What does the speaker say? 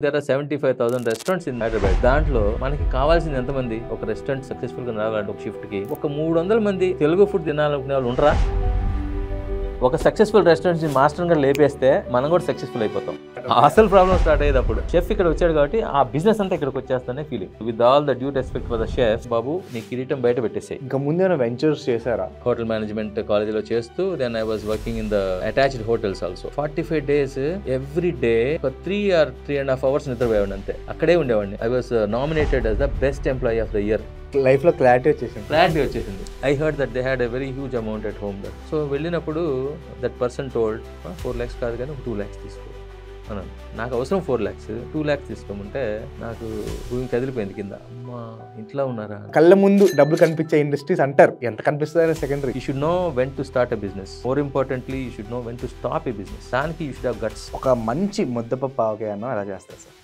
There are 75,000 restaurants in Hyderabad. దాంట్లో మనకి కావాల్సింది ఎంతమంది? ఒక రెస్టారెంట్ సక్సెస్ఫుల్ గా రావాలంటే ఒక షిఫ్ట్ కి ఒక 300 మంది తెలుగు ఫుడ్ తినాలనుకునే వాళ్ళు ఉండరా? ఒక సక్సెస్ఫుల్ రెస్టారెంట్స్ ని మాస్టర్ గా లేపేస్తే మనం కూడా సక్సెస్ఫుల్ అయిపోతాం. అసలు ప్రాబ్లం స్టార్ట్ అయ్యేటప్పుడు షెఫ్ ఇక్కడ వచ్చాడు కాబట్టి ఆ బిజినెస్ అంతా ఇక్కడికి వచ్చేస్తానే feeling. With all the due respect for the chef, బాబు నీ కిరీటం బయట పెట్టేసాయి. ఇంకా ముందే వెంచర్స్ చేశారా? హోటల్ మేనేజ్మెంట్ కాలేజీలో చేస్తూ then I was working in the attached hotels also. 45 days every day ఒక 3 or 3.5 hours నిద్రపోయేవాడిని అంతే. అక్కడే ఉండేవాడిని. I was nominated as the best employee of the year. Life లో క్లారిటీ వచ్చేసింది. I heard that they had a very huge amount at home. That so వెళ్ళినప్పుడు that person told 4 lakhs కాదు కానీ 2 lakhs తీసుకో అన్నాను. నాకు అవసరం 4 lakhs, 2 lakhs తీసుకోమంటే నాకు భూమి కదిలిపోయింది కింద. అమ్మా ఇంట్లో ఉన్నారా? కళ్ళ ముందు డబ్బులు కనిపించే ఇండస్ట్రీస్ అంటారు, ఎంత కనిపిస్తుంది secondary. You should know when to start a business. More importantly you should know when to stop a business. దానికి యూ షుడ్ హావ్ గట్స్. ఒక మంచి ముద్దపప్పు ఆవకాయ అలా చేస్తారు సార్.